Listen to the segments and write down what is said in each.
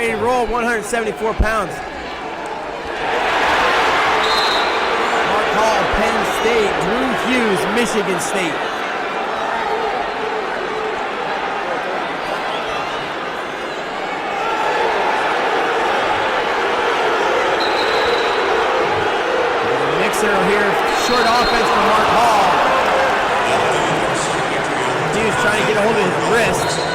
ready to roll, 174 pounds. Mark Hall, Penn State. Drew Hughes, Michigan State. Mixer here, short offense from Mark Hall. Hughes trying to get a hold of his wrist.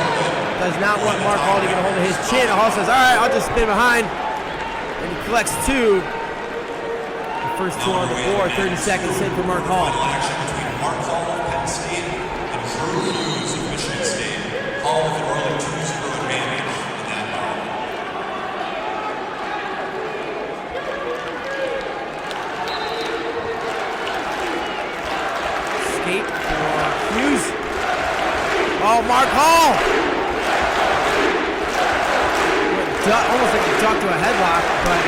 Does not want Mark Hall to get a hold of his chin. Hall says, all right, I'll just spin behind. And he collects two. The first two on the board, 30 seconds in for Mark Hall. Action between Mark Hall of Penn State and Drew Hughes of Michigan State. Hall with an early 2-0 advantage in that round. Skate for Hughes. Oh, Mark Hall! Almost like a duck to a headlock, but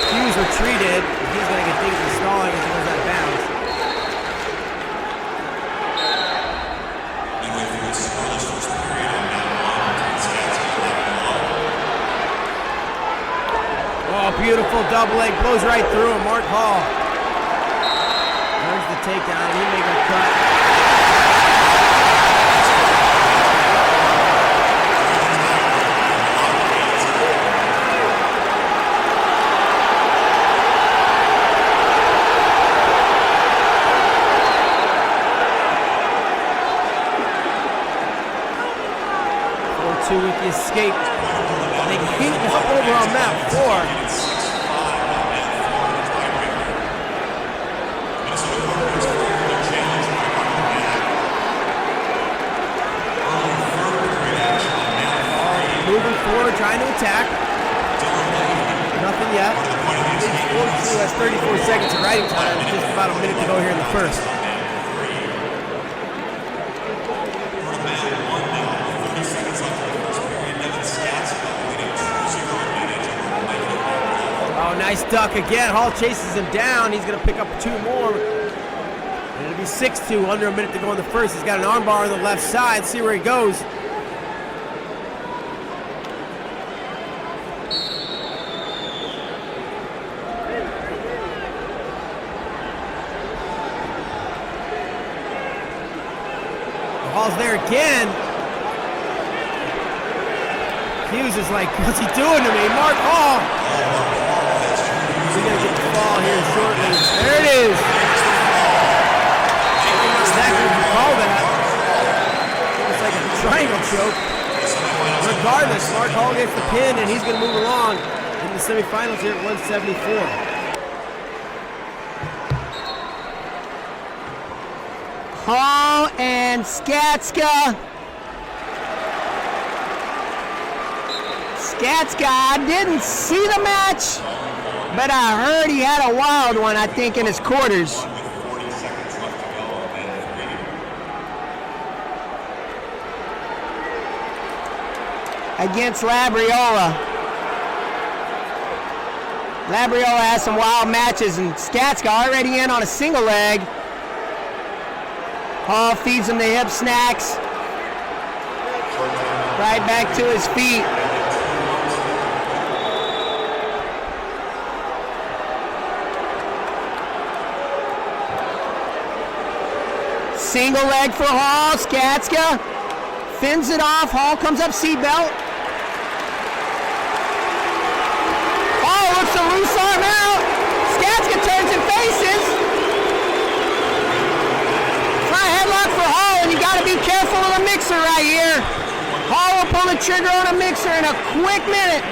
Hughes retreated. He's going to get things installing as he goes out of bounds. Anyway, for this scoreless first period on that one, Oh, beautiful double leg, blows right through him. Mark Hall. There's the takedown, and he makes a cut. 4-2 with the escape. They beat him over on mat 4. Moving forward, trying to attack. Nothing yet. 4-2 has 34 seconds of riding time. Just about a minute to go here in the first. Oh, nice duck again. Hall chases him down. He's going to pick up 2 more. And it'll be 6-2, under a minute to go in the first. He's got an arm bar on the left side. See where he goes. Hall's there again. Hughes is like, what's he doing to me? Mark Hall. He's going to get the ball here shortly. There it is. Exactly what you call that. It's like a triangle choke. Regardless, Mark Hall gets the pin, and he's going to move along in the semifinals here at 174. Hall and Skatska. Skatska, I didn't see the match, but I heard he had a wild one, I think, in his quarters. Against Labriola. Labriola has some wild matches, and Skatska already in on a single leg. Hall feeds him the hip snacks. Right back to his feet. Single leg for Hall. Skatska fins it off. Hall comes up seatbelt. Hall looks a loose arm out. Skatska turns and faces. Headlock for Hall, and you got to be careful with a mixer right here. Hall will pull the trigger on a mixer in a quick minute.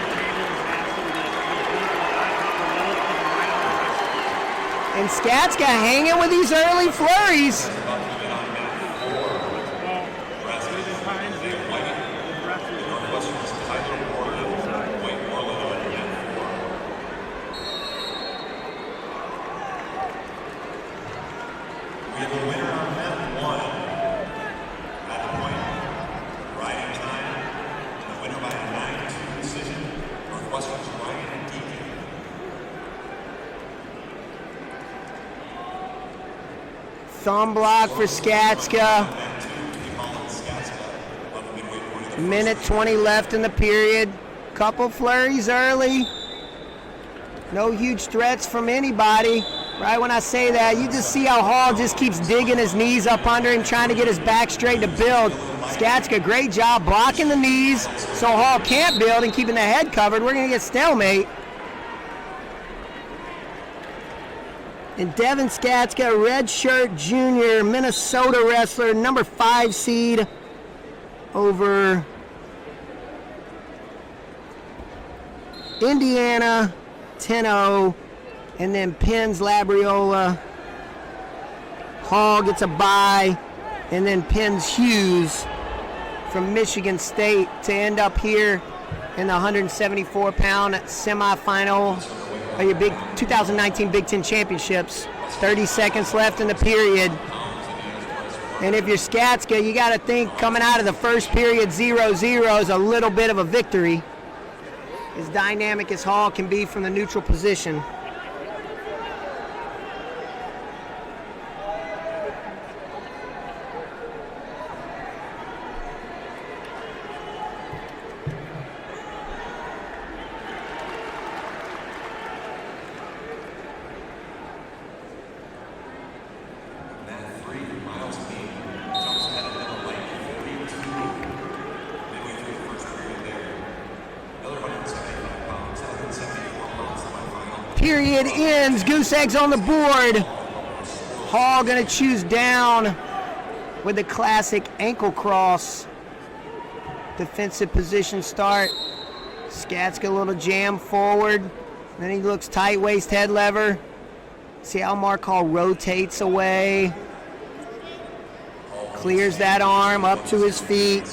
And Skatska hanging with these early flurries. We have a winner on mat 1. At the point, riding time, and the winner by a 9-2 decision, Northwestern's Ryan Deacon. Thumb block for Skatska. Minute 20 left in the period. Couple flurries early. No huge threats from anybody. Right when I say that, you just see how Hall just keeps digging his knees up under him, trying to get his back straight to build. Skatska, great job blocking the knees so Hall can't build and keeping the head covered. We're going to get stalemate. And Devin Skatska, redshirt junior, Minnesota wrestler, number 5 seed over Indiana, 10-0, and then pins Labriola. Hall gets a bye, and then pins Hughes from Michigan State to end up here in the 174-pound semifinal of your 2019 Big Ten Championships. 30 seconds left in the period. And if you're Skatska, you got to think coming out of the first period 0-0 is a little bit of a victory. As dynamic as Hall can be from the neutral position. Period ends. Goose eggs on the board. Hall gonna choose down with the classic ankle cross. Defensive position start. Skatska a little jam forward. Then he looks tight waist head lever. See how Mark Hall rotates away. Clears that arm up to his feet.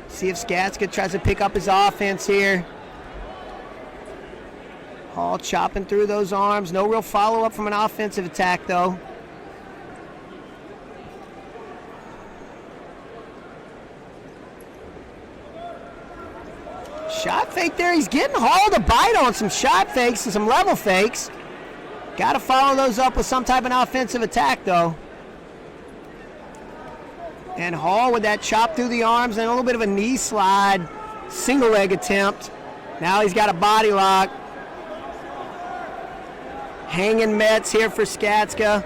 See if Skatska tries to pick up his offense here. Hall chopping through those arms. No real follow-up from an offensive attack, though. Shot fake there. He's getting Hall to bite on some shot fakes and some level fakes. Got to follow those up with some type of offensive attack, though. And Hall with that chop through the arms and a little bit of a knee slide, single leg attempt. Now he's got a body lock. Hanging Mets here for Skatska.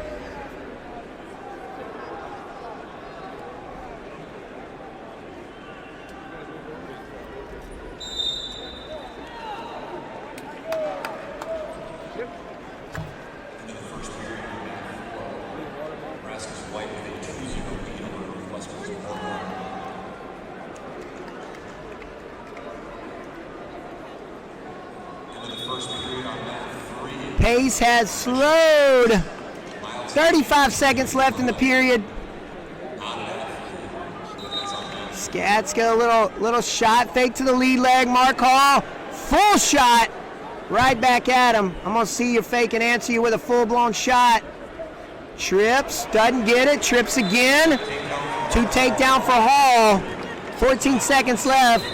Pace has slowed. 35 seconds left in the period. Skatska, a little shot fake to the lead leg. Mark Hall, full shot right back at him. I'm going to see you fake and answer you with a full-blown shot. Trips, doesn't get it, trips again. 2 takedown for Hall. 14 seconds left.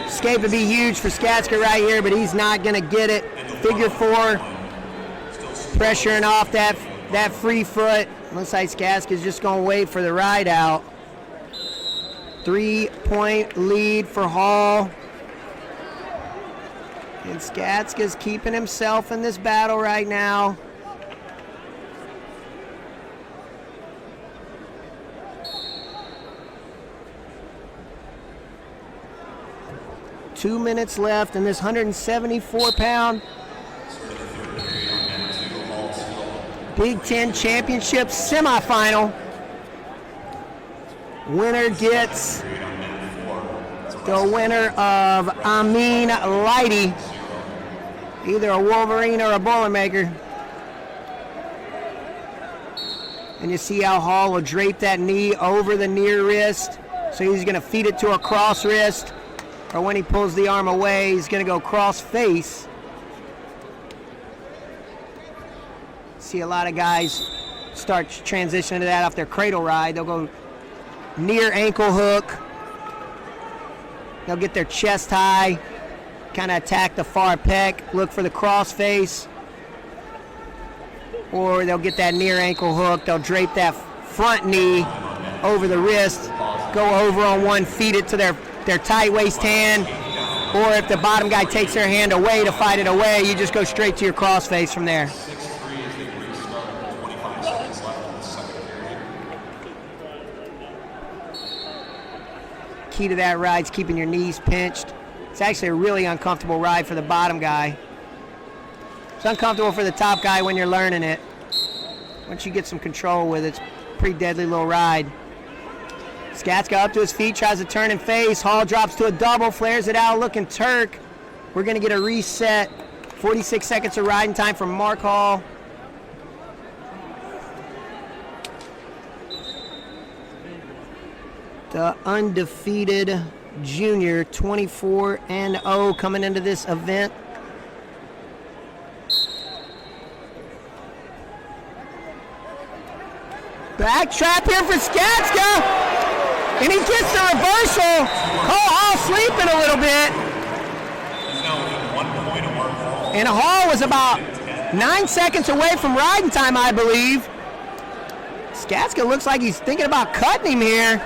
Escape would be huge for Skatska right here, but he's not going to get it. Figure 4. Pressuring off that free foot. Looks like Skatska's just going to wait for the ride out. 3-point lead for Hall. And Skatska's keeping himself in this battle right now. Two minutes left in this 174-pound Big Ten Championship semifinal. Winner gets the winner of Amin Lighty, either a Wolverine or a Boilermaker. And you see how Hall will drape that knee over the near wrist. So he's going to feed it to a cross wrist. Or when he pulls the arm away, he's going to go cross face. See a lot of guys start transitioning to that off their cradle ride. They'll go near ankle hook. They'll get their chest high, kind of attack the far pec, look for the cross face. Or they'll get that near ankle hook. They'll drape that front knee over the wrist go over on one, feed it to their tight waist hand, or if the bottom guy takes their hand away to fight it away, you just go straight to your crossface from there. 6-3 as they restart with 25 seconds left in the second period. Key to that ride is keeping your knees pinched. It's actually a really uncomfortable ride for the bottom guy. It's uncomfortable for the top guy when you're learning it. Once you get some control with it, it's a pretty deadly little ride. Skatska up to his feet, tries to turn and face. Hall drops to a double, flares it out, looking Turk. We're going to get a reset. 46 seconds of riding time from Mark Hall. The undefeated junior, 24-0 coming into this event. Back trap here for Skatska. And he gets the reversal. Cole Hall sleeping a little bit. He's now within 1 point of Mark Hall. And Hall was about 9 seconds away from riding time, I believe. Skatska looks like he's thinking about cutting him here.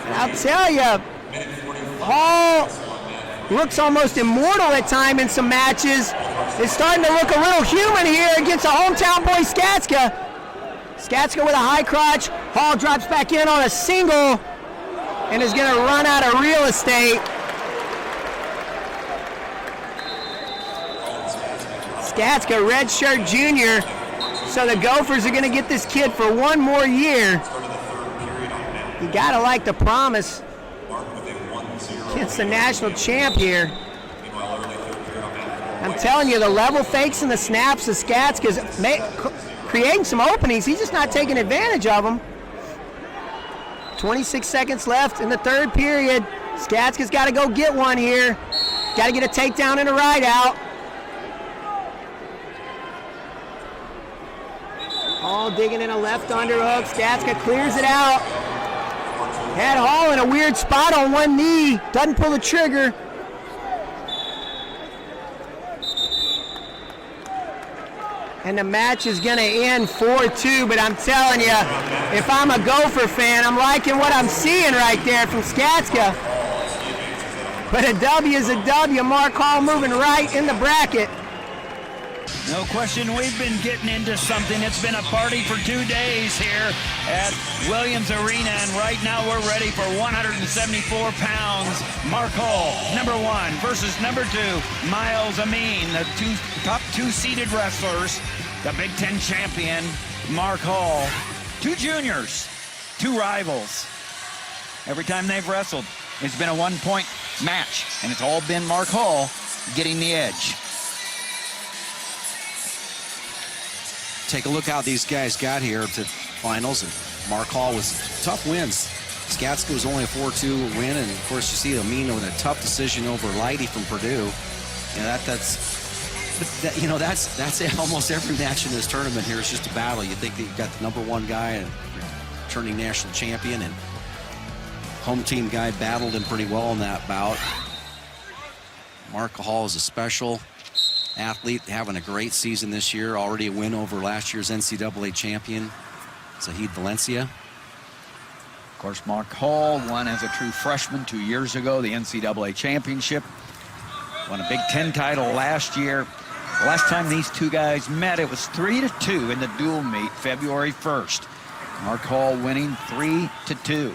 And I'll tell you, Hall looks almost immortal at time in some matches. It's starting to look a little human here against a hometown boy, Skatska. Skatska with a high crotch. Hall drops back in on a single and is going to run out of real estate. Skatska, redshirt junior. So the Gophers are going to get this kid for one more year. You got to like the promise against the national champ here. I'm telling you, the level fakes and the snaps of Skatska's creating some openings. He's just not taking advantage of them. 26 seconds left in the third period. Skatska's got to go get one here. Got to get a takedown and a ride out. Hall digging in a left underhook. Skatska clears it out. Had Hall in a weird spot on one knee. Doesn't pull the trigger. And the match is going to end 4-2, but I'm telling you, if I'm a Gopher fan, I'm liking what I'm seeing right there from Skatska. But a W is a W. Mark Hall moving right in the bracket. No question, we've been getting into something. It's been a party for 2 days here at Williams Arena, and right now we're ready for 174 pounds. Mark Hall, number 1, versus number 2, Miles Amin, the top two seeded wrestlers. The Big Ten champion, Mark Hall. 2 juniors, 2 rivals. Every time they've wrestled, it's been a 1-point match, and it's all been Mark Hall getting the edge. Take a look how these guys got here to finals, and Mark Hall was tough wins. Skatska was only a 4-2 win, and of course you see Amin with a tough decision over Leidy from Purdue. That's almost every match in this tournament here is just a battle. You think that you've got the number 1 guy and returning national champion, and home team guy battled him pretty well in that bout. Mark Hall is a special athlete, having a great season this year. Already a win over last year's NCAA champion, Zahid Valencia. Of course, Mark Hall won as a true freshman 2 years ago, the NCAA championship. Won a Big Ten title last year. The last time these two guys met, it was 3-2 in the dual meet, February 1st. Mark Hall winning 3-2. Two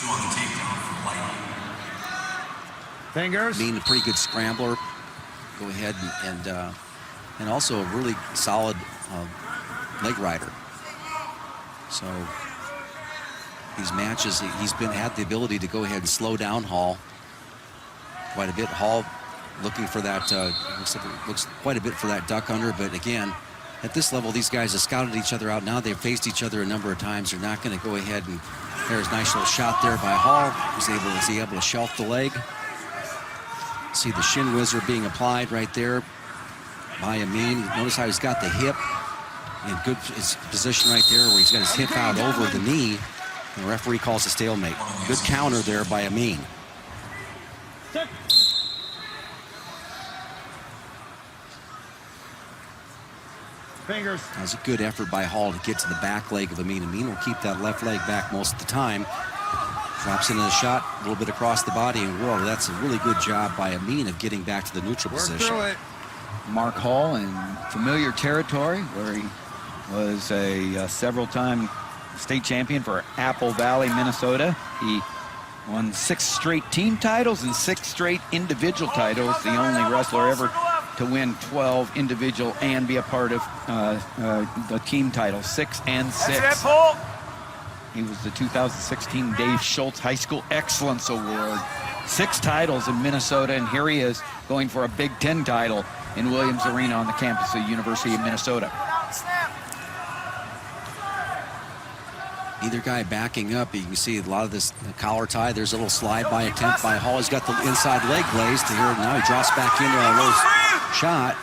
on the takedown from Leidy. Fingers. Being a pretty good scrambler, go ahead and also a really solid leg rider. So these matches, he's had the ability to go ahead and slow down Hall quite a bit. Hall looking for that, looks quite a bit for that duck under, but again, at this level, these guys have scouted each other out now. They've faced each other a number of times. They're not going to go ahead and, there's a nice little shot there by Hall. Was he able to shelf the leg? See the shin whizzer being applied right there by Amin. Notice how he's got the hip in good position right there, where he's got his hip out over the knee. The referee calls a stalemate. Good counter there by Amin. Fingers. That was a good effort by Hall to get to the back leg of Amin. Amin will keep that left leg back most of the time. Drops into the shot, a little bit across the body, and whoa, that's a really good job by Amin of getting back to the neutral position. Mark Hall in familiar territory where he was a several-time state champion for Apple Valley, Minnesota. He won 6 straight team titles and 6 straight individual titles, the only wrestler ever to win 12 individual and be a part of the team titles, 6 and 6. He was the 2016 Dave Schultz High School Excellence Award. 6 titles in Minnesota, and here he is going for a Big Ten title in Williams Arena on the campus of the University of Minnesota. Either guy backing up, you can see a lot of this collar tie. There's a little slide-by attempt by Hall. He's got the inside leg glazed to here. Now he drops back into a low shot.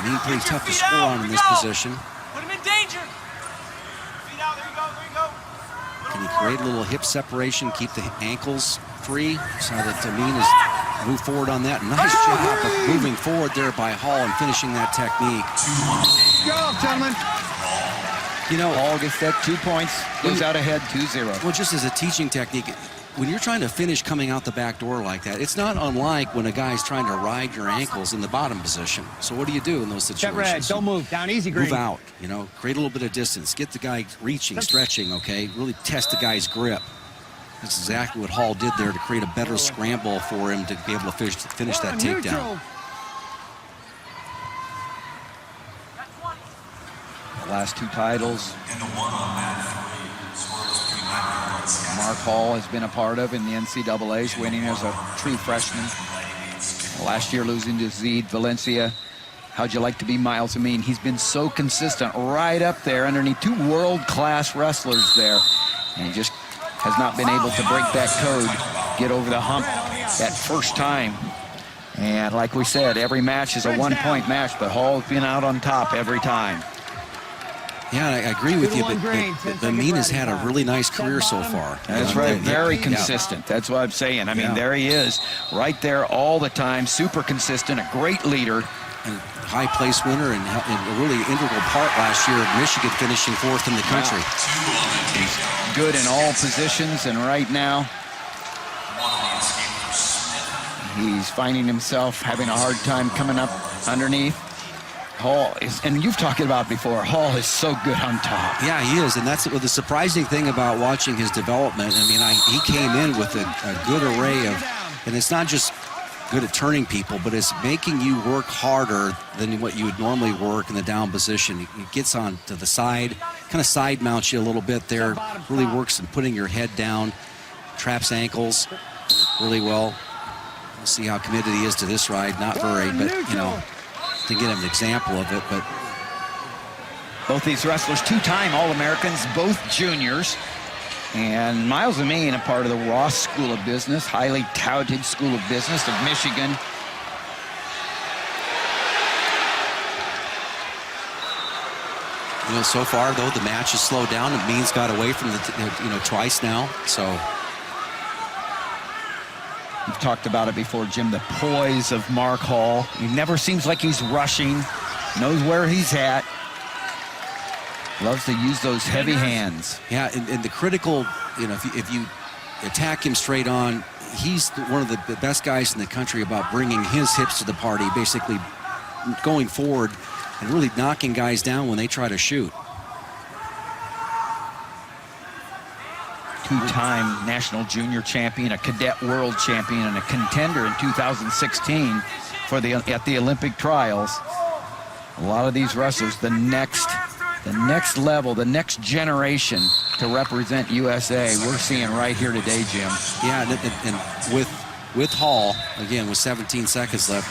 Amin pretty tough to score on in this position. Put him in danger. Feet out. There you go. There you go. Can he create a little hip separation, keep the ankles free so that Amin is move forward on that. Nice job of moving forward there by Hall and finishing that technique. Go, gentlemen. You know, Hall gets that 2 points, goes out ahead 2-0. well, just as a teaching technique, when you're trying to finish coming out the back door like that, it's not unlike when a guy's trying to ride your ankles in the bottom position. So what do you do in those situations? Get red. Don't move. Down easy, Green. Move out, you know, create a little bit of distance. Get the guy reaching, stretching, okay? Really test the guy's grip. That's exactly what Hall did there to create a better scramble for him to be able to finish that takedown. The last 2 titles Mark Hall has been a part of in the NCAAs, winning as a true freshman. Last year losing to Zed Valencia. How'd you like to be Miles Amin? He's been so consistent right up there underneath 2 world-class wrestlers there. And he just has not been able to break that code, get over the hump that first time. And like we said, every match is a 1-point match, but Hall's been out on top every time. Yeah, I agree with you, but Amin has had a really nice career so far. That's right, very consistent. That's what I'm saying. I mean, there he is, right there all the time, super consistent, a great leader. And high place winner and a really integral part last year of Michigan finishing 4th in the country. He's good in all positions, and right now he's finding himself having a hard time coming up underneath. Hall is, and you've talked about before, Hall is so good on top. Yeah, he is, and that's the surprising thing about watching his development. I mean, he came in with a good array of, and it's not just good at turning people, but it's making you work harder than what you would normally work in the down position. He gets on to the side, kind of side mounts you a little bit there, really works in putting your head down, traps ankles really well. We'll see how committed he is to this ride. Not very, but, you know, to get him an example of it. But both these wrestlers, 2-time All-Americans, both juniors. And Miles Amin, a part of the Ross School of Business, highly touted School of Business of Michigan. You know, so far, though, the match has slowed down. Amin's got away from the, twice now. So we've talked about it before, Jim, the poise of Mark Hall. He never seems like he's rushing, knows where he's at. Loves to use those heavy hands. Yeah, and the critical, you know, if you attack him straight on, he's one of the best guys in the country about bringing his hips to the party, basically going forward and really knocking guys down when they try to shoot. 2-time national junior champion, a cadet world champion, and a contender in 2016 for at the Olympic trials. A lot of these wrestlers, the next level, the next generation to represent USA, we're seeing right here today, Jim. Yeah, and with Hall, again, with 17 seconds left,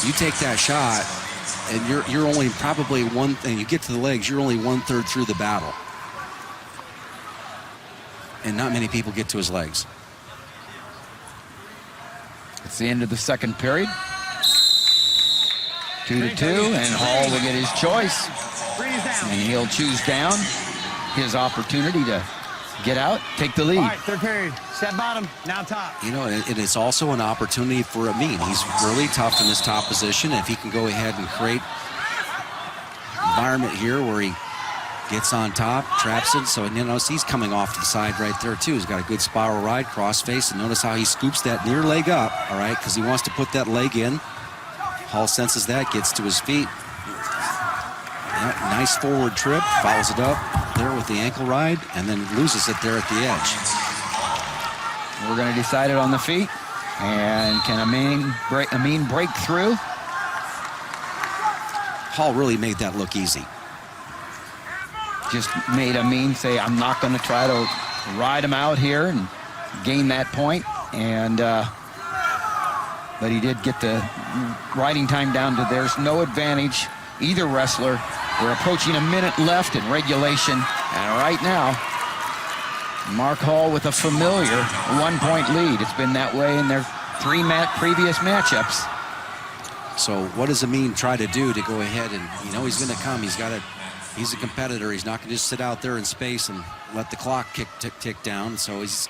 you take that shot, and you're only probably and you get to the legs, you're only 1/3 through the battle. And not many people get to his legs. It's the end of the second period. 2-2, and Hall will get his choice. And he'll choose down his opportunity to get out, take the lead. All right, third period. Set bottom, now top. You know, and it's also an opportunity for Amin. He's really tough in this top position. If he can go ahead and create environment here where he gets on top, traps it. So, you know, he's coming off to the side right there, too. He's got a good spiral ride, cross face, and notice how he scoops that near leg up, all right, because he wants to put that leg in. Hall senses that, gets to his feet. Yeah, nice forward trip, follows it up there with the ankle ride, and then loses it there at the edge. We're going to decide it on the feet. And can Amin break through? Hall really made that look easy. Just made Amin say, I'm not going to try to ride him out here and gain that point. And but he did get the riding time down to there's no advantage. Either wrestler. We're approaching a minute left in regulation. And right now, Mark Hall with a familiar 1-point lead. It's been that way in their 3 previous matchups. So what does Amin try to do to go ahead and, you know, he's going to come. He's a competitor. He's not going to just sit out there in space and let the clock tick down. So he's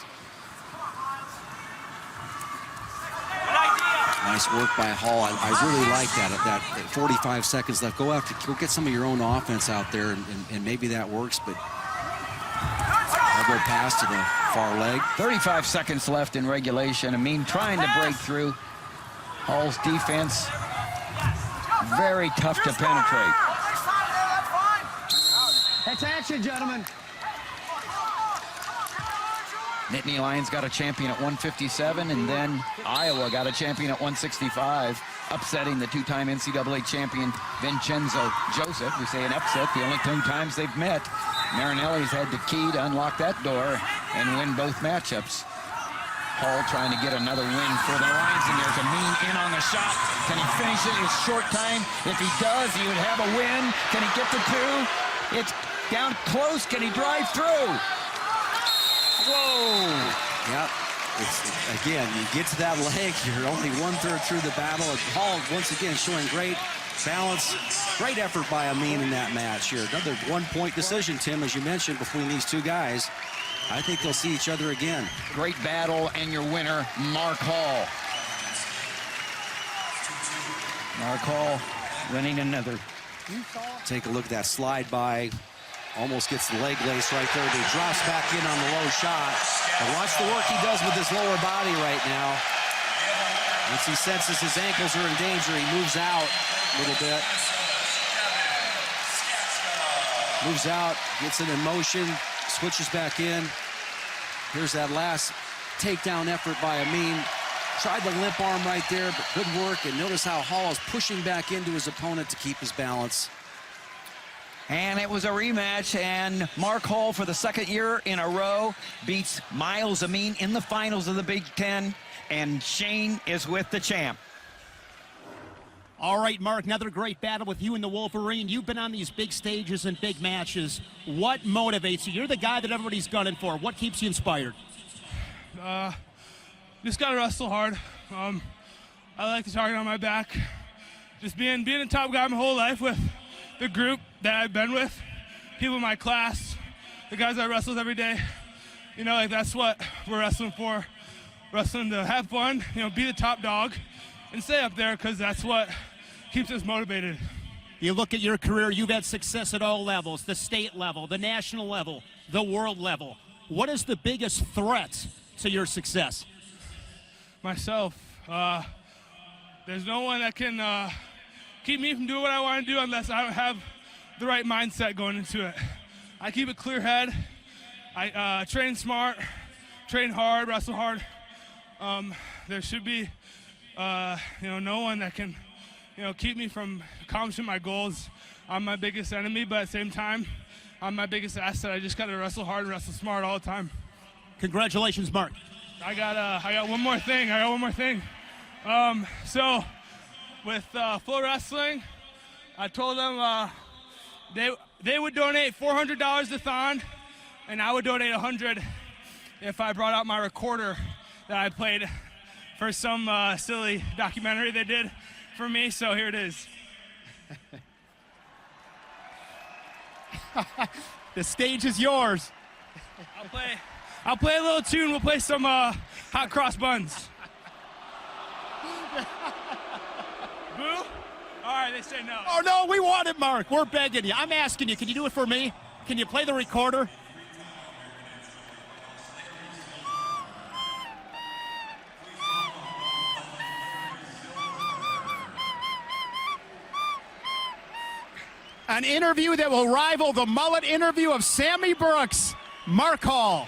nice work by Hall. I really like that. At that 45 seconds left, go get some of your own offense out there, and maybe that works. But elbow pass to the far leg. 35 seconds left in regulation. Amin trying to break through. Hall's defense very tough to penetrate. That's action, gentlemen. Nittany Lions got a champion at 157, and then Iowa got a champion at 165, upsetting the 2-time NCAA champion Vincenzo Joseph. We say an upset, the only 2 times they've met. Marinelli's had the key to unlock that door and win both matchups. Hall trying to get another win for the Lions, and there's Amin in on the shot. Can he finish it in a short time? If he does, he would have a win. Can he get the 2? It's down close. Can he drive through? Whoa! Yep. Again, you get to that leg, you're only 1/3 through the battle. Hall, once again, showing great balance, great effort by Amin in that match here. Another 1-point decision, Tim, as you mentioned, between these 2 guys. I think they'll see each other again. Great battle, and your winner, Mark Hall. Mark Hall winning another. Take a look at that slide by. Almost gets the leg lace right there, but he drops back in on the low shot. And watch the work he does with his lower body right now. Once he senses his ankles are in danger, he moves out a little bit. Moves out, gets it in motion, switches back in. Here's that last takedown effort by Amin. Tried the limp arm right there, but good work. And notice how Hall is pushing back into his opponent to keep his balance. And it was a rematch, and Mark Hall, for the 2nd year in a row, beats Myles Amine in the finals of the Big Ten, and Shane is with the champ. All right, Mark, another great battle with you and the Wolverine. You've been on these big stages and big matches. What motivates you? You're the guy that everybody's gunning for. What keeps you inspired? Just got to wrestle hard. I like the target on my back. Just being a top guy my whole life with the group that I've been with, people in my class, the guys I wrestle with every day. You know, like that's what we're wrestling for. Wrestling to have fun, you know, be the top dog and stay up there, because that's what keeps us motivated. You look at your career, you've had success at all levels, the state level, the national level, the world level. What is the biggest threat to your success? Myself. There's no one that can keep me from doing what I want to do unless I don't have the right mindset going into it. I keep a clear head. I train smart, train hard, wrestle hard. There should be, no one that can, keep me from accomplishing my goals. I'm my biggest enemy, but at the same time, I'm my biggest asset. I just got to wrestle hard and wrestle smart all the time. Congratulations, Mark. I got one more thing. So with Flow Wrestling, I told them they would donate $400 to Thon, and I would donate $100 if I brought out my recorder that I played for some silly documentary they did for me. So here it is. The stage is yours. I'll play a little tune. We'll play some Hot Cross Buns. Boo? All right, they say no. Oh, no, we want it, Mark. We're begging you. I'm asking you, can you do it for me? Can you play the recorder? An interview that will rival the mullet interview of Sammy Brooks. Mark Hall.